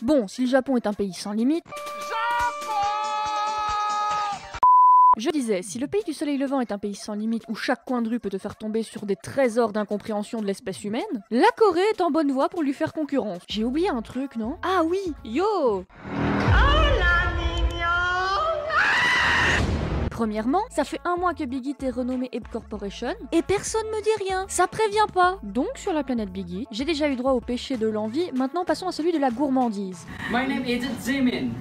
Bon, si le Japon est un pays sans limite... Je disais, si le pays du soleil levant est un pays sans limite où chaque coin de rue peut te faire tomber sur des trésors d'incompréhension de l'espèce humaine, la Corée est en bonne voie pour lui faire concurrence. J'ai oublié un truc, non? Ah oui, yo! Premièrement, ça fait un mois que Big Hit est renommé Ape Corporation et personne me dit rien, ça prévient pas. Donc sur la planète Big Hit, j'ai déjà eu droit au péché de l'envie, maintenant passons à celui de la gourmandise. My name is Jimin.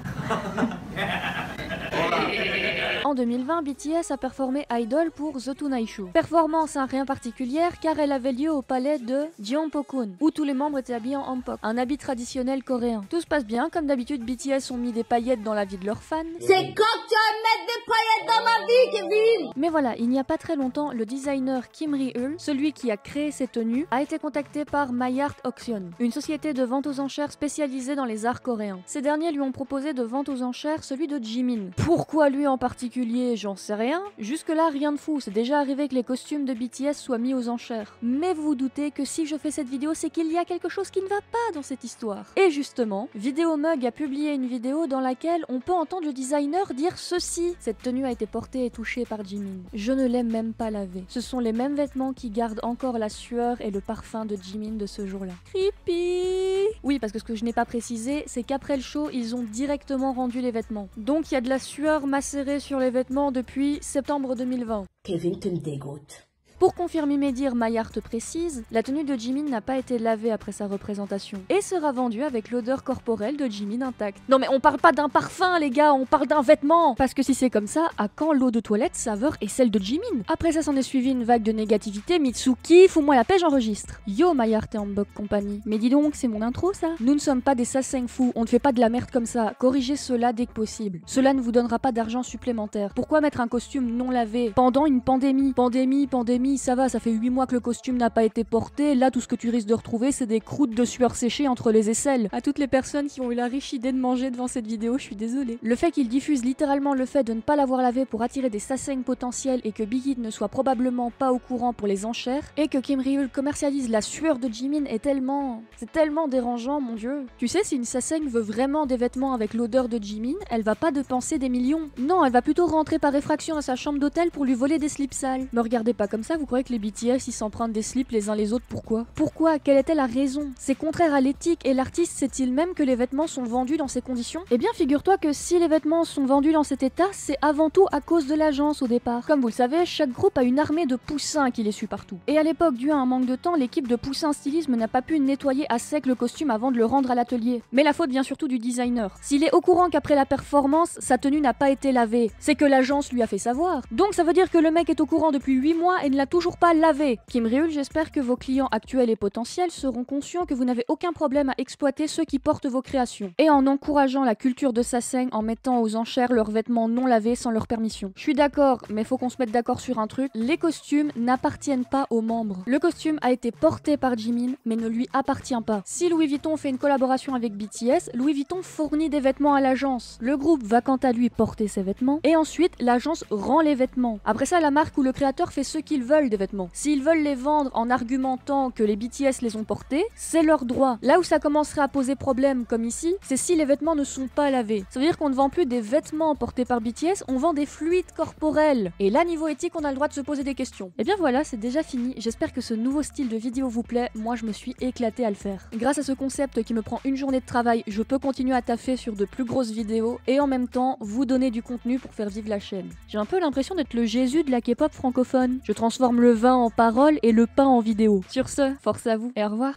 En 2020, BTS a performé Idol pour The Tonight Show. Performance rien particulière car elle avait lieu au palais de Gyeongbokgung, où tous les membres étaient habillés en hanbok, un habit traditionnel coréen. Tout se passe bien, comme d'habitude BTS ont mis des paillettes dans la vie de leurs fans. C'est quand tu vas mettre des paillettes dans ma vie, Kevin! Mais voilà, il n'y a pas très longtemps, le designer Kim Ri-eul, celui qui a créé ces tenues, a été contacté par My Art Auction, une société de vente aux enchères spécialisée dans les arts coréens. Ces derniers lui ont proposé de vente aux enchères celui de Jimin. Pourquoi lui en particulier, j'en sais rien. Jusque là, rien de fou, c'est déjà arrivé que les costumes de BTS soient mis aux enchères. Mais vous vous doutez que si je fais cette vidéo, c'est qu'il y a quelque chose qui ne va pas dans cette histoire. Et justement, Vidéomug a publié une vidéo dans laquelle on peut entendre le designer dire ceci. Cette tenue a été portée et touchée par Jimin. Je ne l'ai même pas lavée. Ce sont les mêmes vêtements qui gardent encore la sueur et le parfum de Jimin de ce jour-là. Creepy! Oui, parce que ce que je n'ai pas précisé, c'est qu'après le show, ils ont directement rendu les vêtements. Donc il y a de la sueur macérée sur les vêtements depuis septembre 2020. Kevin, tu me dégoûtes. Pour confirmer mes dires, My Art précise, la tenue de Jimin n'a pas été lavée après sa représentation et sera vendue avec l'odeur corporelle de Jimin intacte. Non mais on parle pas d'un parfum les gars, on parle d'un vêtement. Parce que si c'est comme ça, à quand l'eau de toilette saveur et celle de Jimin? Après ça s'en est suivi une vague de négativité, Mitsuki, fous-moi la paix, j'enregistre. Yo My Art et Hanbok Company. Mais dis donc, c'est mon intro ça? Nous ne sommes pas des sasaeng fous, on ne fait pas de la merde comme ça. Corrigez cela dès que possible. Cela ne vous donnera pas d'argent supplémentaire. Pourquoi mettre un costume non lavé pendant une pandémie? Pandémie, ça va, ça fait 8 mois que le costume n'a pas été porté, là tout ce que tu risques de retrouver c'est des croûtes de sueur séchée entre les aisselles. À toutes les personnes qui ont eu la riche idée de manger devant cette vidéo, je suis désolée. Le fait qu'il diffuse littéralement le fait de ne pas l'avoir lavé pour attirer des sasaeng potentiels et que Big Hit ne soit probablement pas au courant pour les enchères, et que Kim Ri-eul commercialise la sueur de Jimin est tellement... c'est tellement dérangeant, mon dieu. Tu sais, si une sasaeng veut vraiment des vêtements avec l'odeur de Jimin, elle va pas dépenser des millions. Non, elle va plutôt rentrer par effraction dans sa chambre d'hôtel pour lui voler des slips sales. Me regardez pas comme ça, vous croyez que les BTS ils s'empruntent des slips les uns les autres, pourquoi? Pourquoi? Quelle était la raison? C'est contraire à l'éthique et l'artiste sait-il même que les vêtements sont vendus dans ces conditions? Eh bien figure-toi que si les vêtements sont vendus dans cet état, c'est avant tout à cause de l'agence au départ. Comme vous le savez, chaque groupe a une armée de poussins qui les suit partout. Et à l'époque, dû à un manque de temps, l'équipe de poussins stylisme n'a pas pu nettoyer à sec le costume avant de le rendre à l'atelier. Mais la faute vient surtout du designer. S'il est au courant qu'après la performance, sa tenue n'a pas été lavée, c'est que l'agence lui a fait savoir. Donc ça veut dire que le mec est au courant depuis 8 mois et ne l'a toujours pas lavé. Kim Ri-eul, j'espère que vos clients actuels et potentiels seront conscients que vous n'avez aucun problème à exploiter ceux qui portent vos créations. Et en encourageant la culture de sasaeng en mettant aux enchères leurs vêtements non lavés sans leur permission. Je suis d'accord, mais faut qu'on se mette d'accord sur un truc. Les costumes n'appartiennent pas aux membres. Le costume a été porté par Jimin, mais ne lui appartient pas. Si Louis Vuitton fait une collaboration avec BTS, Louis Vuitton fournit des vêtements à l'agence. Le groupe va quant à lui porter ses vêtements, et ensuite l'agence rend les vêtements. Après ça, la marque ou le créateur fait ce qu'ils veulent des vêtements. S'ils veulent les vendre en argumentant que les BTS les ont portés, c'est leur droit. Là où ça commencerait à poser problème, comme ici, c'est si les vêtements ne sont pas lavés. Ça veut dire qu'on ne vend plus des vêtements portés par BTS, on vend des fluides corporels. Et là, niveau éthique, on a le droit de se poser des questions. Et bien voilà, c'est déjà fini. J'espère que ce nouveau style de vidéo vous plaît. Moi, je me suis éclatée à le faire. Grâce à ce concept qui me prend une journée de travail, je peux continuer à taffer sur de plus grosses vidéos et en même temps, vous donner du contenu pour faire vivre la chaîne. J'ai un peu l'impression d'être le Jésus de la K-pop francophone. Je transforme le vin en parole et le pain en vidéo. Sur ce, force à vous et au revoir.